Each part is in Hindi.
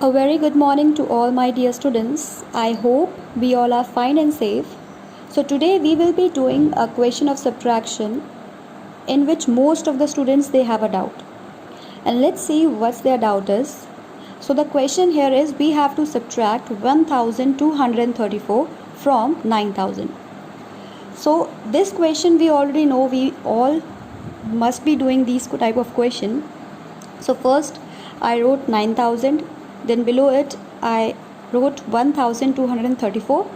A very good morning to all my dear students. I hope we all are fine and safe. So today we will be doing a question of subtraction in which most of the students they have a doubt. And let's see what their doubt is. So the question here is we have to subtract 1234 from 9000. So this question we already know, we all must be doing these type of question. So first I wrote 9000. Then below it I wrote 1234.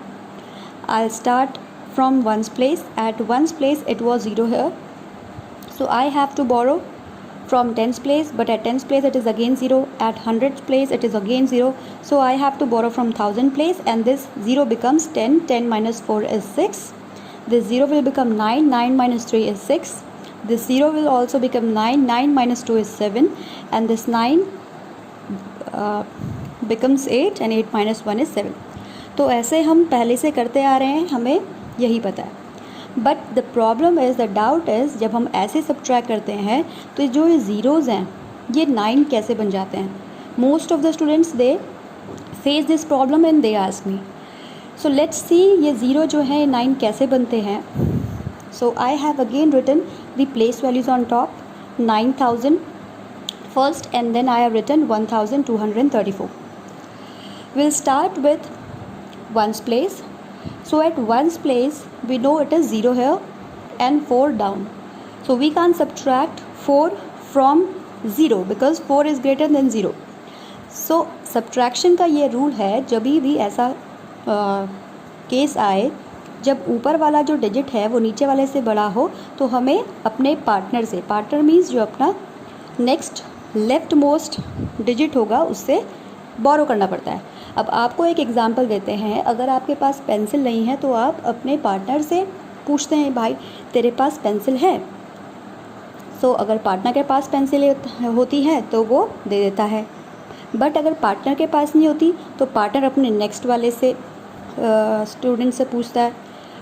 I'll start from ones place. At ones place it was 0 here, so I have to borrow from tens place, but at tens place it is again 0. At hundreds place it is again 0, so I have to borrow from thousand place, and this 0 becomes 10. 10 minus 4 is 6. This 0 will become 9. 9 minus 3 is 6. This 0 will also become 9. 9 minus 2 is 7, and this 9 becomes 8, and 8 minus 1 is 7. तो ऐसे हम पहले से करते आ रहे हैं, हमें यही पता है. But the problem is, the doubt is, जब हम ऐसे सब्ट्रैक्ट करते हैं तो जो ये ज़ीरोज़ हैं ये 9 कैसे बन जाते हैं. Most of the students they face this problem and they ask me. So let's see ये ज़ीरो जो है 9 कैसे बनते हैं. So I have again written the place values on top 9000 first, and then I have written 1234. We'll start with ones place. So at ones place we know it is 0 here and 4 down, so we can't subtract 4 from 0 because 4 is greater than 0. So subtraction का ये रूल है, जब भी ऐसा केस आए जब ऊपर वाला जो डिजिट है वो नीचे वाले से बड़ा हो, तो हमें अपने पार्टनर से, पार्टनर मीन्स जो अपना नेक्स्ट लेफ्ट मोस्ट डिजिट होगा उससे बोरो करना पड़ता है. अब आपको एक एग्जांपल देते हैं. अगर आपके पास पेंसिल नहीं है तो आप अपने पार्टनर से पूछते हैं, भाई तेरे पास पेंसिल है. सो अगर पार्टनर के पास पेंसिल होती है तो वो दे देता है. बट अगर पार्टनर के पास नहीं होती तो पार्टनर अपने नेक्स्ट वाले से स्टूडेंट से पूछता है.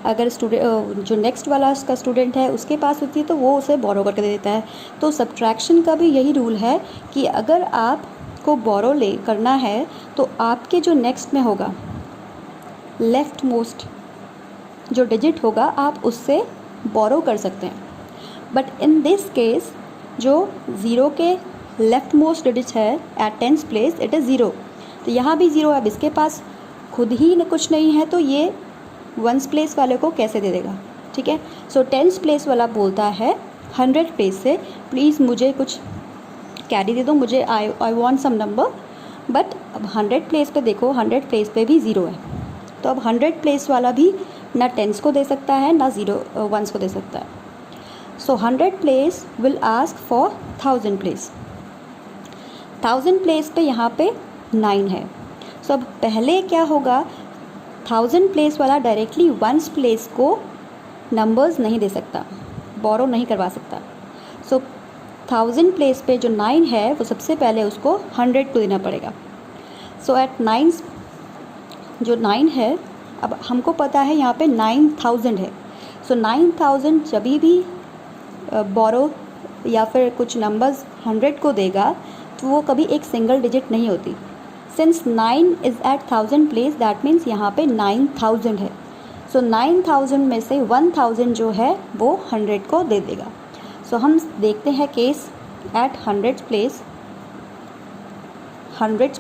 अगर जो नेक्स्ट वाला उसका स्टूडेंट है उसके पास होती है तो वो उसे बोरो करके दे देता है. तो सब्ट्रैक्शन का भी यही रूल है कि अगर आपको बोरो करना है तो आपके जो नेक्स्ट में होगा लेफ़्ट मोस्ट जो डिजिट होगा आप उससे बोरो कर सकते हैं. बट इन दिस केस जो ज़ीरो के लेफ़्ट मोस्ट डिजिट है at tens place it is 0, तो यहाँ भी 0 है. अब इसके पास खुद ही कुछ नहीं है तो ये वंस प्लेस वाले को कैसे दे देगा. ठीक है. सो टेंस प्लेस वाला बोलता है 100 प्लेस से, प्लीज़ मुझे कुछ कैरी दे दो, मुझे I want some number. But अब 100 प्लेस पे देखो, 100 प्लेस पे भी 0 है, तो अब 100 प्लेस वाला भी ना टेंस को दे सकता है ना वंस को दे सकता है. सो 100 place will ask for 1000 place. 1000 place पे यहाँ पे 9 है. सो अब पहले क्या होगा, 1000 प्लेस वाला डायरेक्टली वंस प्लेस को नंबर्स नहीं दे सकता, बोरो नहीं करवा सकता. सो 1000 प्लेस पे जो 9 है वो सबसे पहले उसको 100 को देना पड़ेगा. सो एट 9 जो 9 है, अब हमको पता है यहाँ पे 9000 है. सो 9000 जब भी बोरो या फिर कुछ नंबर्स 100 को देगा तो वो कभी एक सिंगल डिजिट नहीं होती. Since 9 is at 1000 place that means यहाँ पे 9000 है. सो 9000 में से 1000 जो है वो 100 को दे देगा. सो हम देखते हैं केस एट 100 प्लेस. 100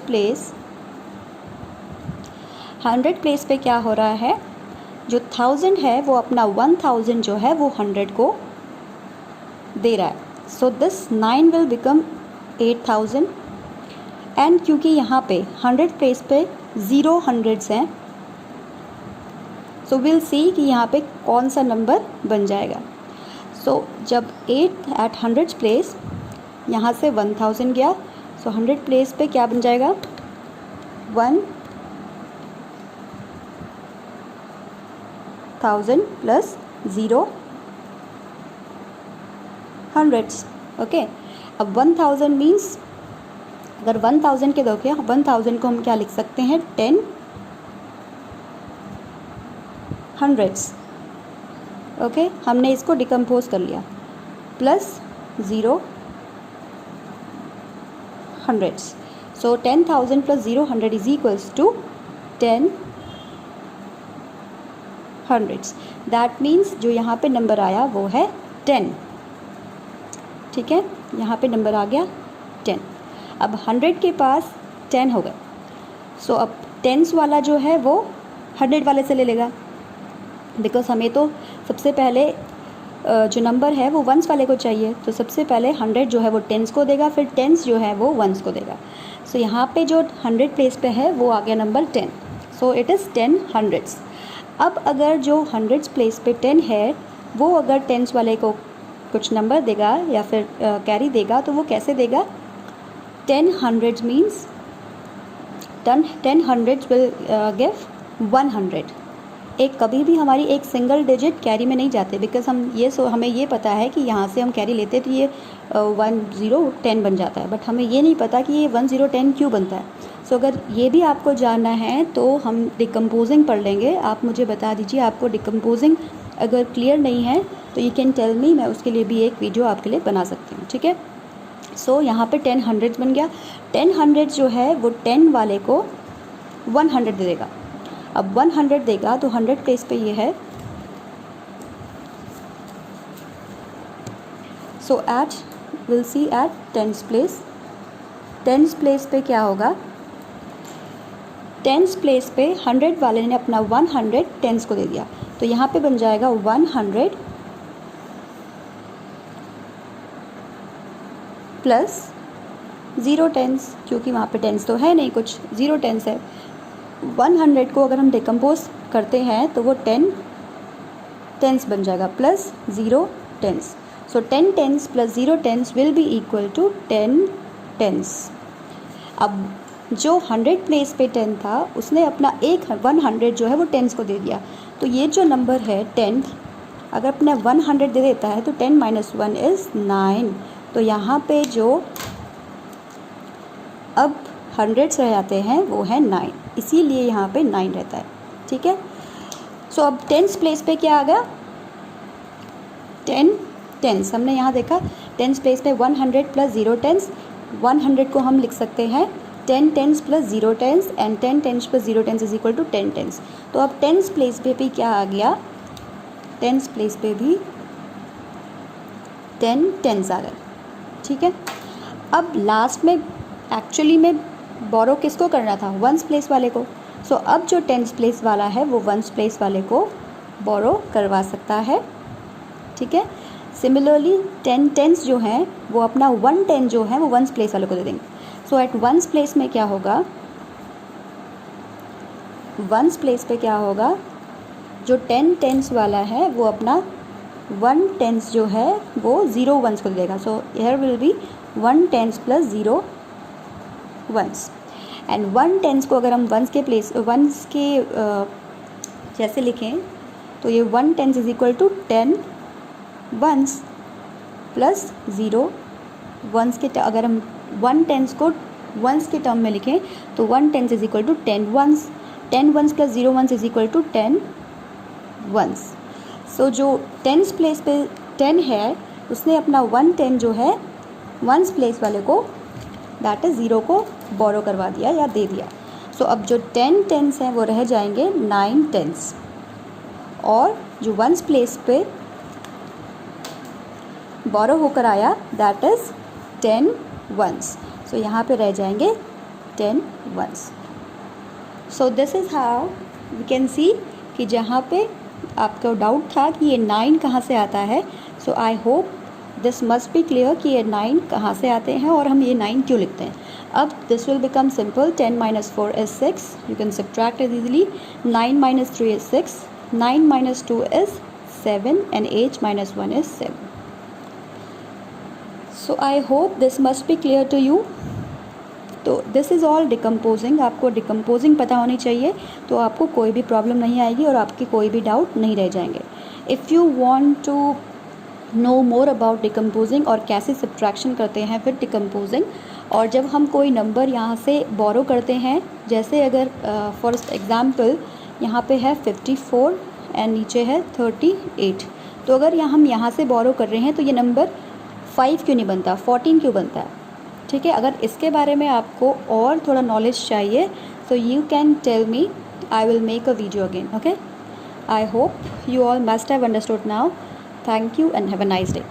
प्लेस पे क्या हो रहा है, जो 1000 है वो अपना 1000 जो है वो 100 को दे रहा है. So this 9 will become 8000. And क्योंकि यहाँ पे 100 प्लेस पे 0 हंड्रेड्स हैं, सो विल सी कि यहाँ पे कौन सा नंबर बन जाएगा. सो जब 8 एट 100 प्लेस यहाँ से 1000 गया, सो 100 प्लेस पे क्या बन जाएगा, 1000 प्लस 0 हंड्रेड्स. ओके. अब 1000 मीन्स अगर 1000 के देखिए 1000 को हम क्या लिख सकते हैं, 10 हंड्रेड्स. ओके. हमने इसको डिकम्पोज कर लिया. Plus 0 hundreds. So 10,000 plus 0 is equals to 10 hundreds. That means जो यहाँ पे नंबर आया वो है 10। ठीक है, यहाँ पे नंबर आ गया 10। अब 100 के पास 10 हो गए, सो अब टेंस वाला जो है वो 100 वाले से ले लेगा, बिकॉज हमें तो सबसे पहले जो नंबर है वो वंस वाले को चाहिए। तो सबसे पहले 100 जो है वो टेंस को देगा, फिर टेंस जो है वो वंस को देगा। सो यहाँ पे जो 100 प्लेस पे है वो आ गया number 10, so it is 10 hundreds. अब अगर जो 100 प्लेस पे 10 है वो अगर टेंस वाले को कुछ नंबर देगा या फिर कैरी देगा, तो वो कैसे देगा? 10 hundreds means 10 hundreds will give 100। एक कभी भी हमारी एक सिंगल डिजिट कैरी में नहीं जाते, बिकॉज हमें ये पता है कि यहाँ से हम कैरी लेते हैं तो ये 1010 बन जाता है, बट हमें ये नहीं पता कि ये 1010 क्यों बनता है। सो अगर ये भी आपको जानना है तो हम डिकम्पोजिंग पढ़ लेंगे। आप मुझे बता दीजिए, आपको डिकम्पोजिंग अगर क्लियर नहीं है तो यू कैन टेल मी, मैं उसके लिए भी एक वीडियो आपके लिए बना सकती हूँ। ठीक है, सो यहाँ पे 10 हंड्रेड्स बन गया। 10 हंड्रेड्स जो है वो 10 वाले को 100 दे देगा। अब 100 देगा तो 100 प्लेस पे ये है, so eight will see at 10th place. 10th place पे क्या होगा? 10th प्लेस पे 100 वाले ने अपना 100 10th को दे दिया, तो यहाँ पे बन जाएगा 100 प्लस 0 10th, क्योंकि वहाँ पे 10th तो है नहीं कुछ, 0 10th है। 100 को अगर हम डिकम्पोज करते हैं तो वो 10 10th बन जाएगा plus 0 10th। So 10 10th plus 0 10th will be equal to 10 10th। अब जो 100 प्लेस पे 10 था उसने अपना 100 जो है वो 10th को दे दिया, तो ये जो नंबर है 10th अगर अपना 100 दे देता है तो 10 - 1 इज़ 9। तो यहाँ पे जो अब 100 रह जाते हैं वो है 9, इसीलिए यहाँ पे 9 रहता है। ठीक है, सो अब 10th प्लेस पे क्या आ गया? 10 10th। हमने यहाँ देखा 10th प्लेस पे 100 प्लस 0 10th। 100 को हम लिख सकते हैं 10 10th plus 0 10th and 10 10th plus 0 10th is equal to 10 10th। तो अब 10th प्लेस पे भी क्या आ गया? 10th प्लेस पे भी 10 10th आ गए। ठीक है, अब लास्ट में एक्चुअली में बोरो किसको करना था? 1st प्लेस वाले को। सो अब जो 10th प्लेस वाला है वो 1st प्लेस वाले को बोरो करवा सकता है। ठीक है, सिमिलरली 10 10th जो है वो अपना 110 जो है वो 1st प्लेस वाले को दे देंगे। सो एट 1st प्लेस में क्या होगा? 1st प्लेस पे क्या होगा? जो 10 10th वाला है वो अपना 1 10th जो है वो 0 1s को दे देगा। So here will be 1 10th plus 0 1s and 1 10th को अगर हम 1s के जैसे लिखें तो ये 1 10th is equal to 10 1s plus 0 1s के अगर हम 1 10th को 1s के टर्म में लिखें तो 1 10th is equal to 10 1s। 10 1s plus 0 1s is equal to 10 1s। So जो 10th प्लेस पे 10 है उसने अपना 110 जो है 1s प्लेस वाले को दैट इज़ 0 को बोरो करवा दिया या दे दिया। सो अब जो 10 10s हैं वो रह जाएंगे 9 10s, और जो 1s प्लेस पे बोरो होकर आया दैट इज़ 10 1s। सो यहाँ पे रह जाएंगे 10 1s। So this is how we can see कि जहाँ पे आपको डाउट था कि ये 9 कहाँ से आता है, so I hope this must be clear कि ये 9 कहाँ से आते हैं और हम ये 9 क्यों लिखते हैं। अब this will become simple. 10 - 4 is 6, you can subtract it easily. 9 - 3 is 6, 9 - 2 is 7 and 8 - 1 is 7। So I hope this must be clear to you. तो दिस इज़ ऑल डिकम्पोजिंग। आपको डिकम्पोजिंग पता होनी चाहिए तो आपको कोई भी प्रॉब्लम नहीं आएगी और आपके कोई भी डाउट नहीं रह जाएंगे। If you want to know more about decomposing और कैसे सब्ट्रैक्शन करते हैं फिर डिकम्पोजिंग, और जब हम कोई नंबर यहाँ से बोरो करते हैं, जैसे अगर फॉर एग्ज़ाम्पल यहाँ पे है 54 एंड नीचे है 38, तो अगर हम यहाँ से बोरो कर रहे हैं तो ये नंबर 5 क्यों नहीं बनता, 14 क्यों बनता है? ठीक है, अगर इसके बारे में आपको और थोड़ा नॉलेज चाहिए so you can tell me. I will make a video again. Okay, I hope you all must have understood now. Thank you and have a nice day.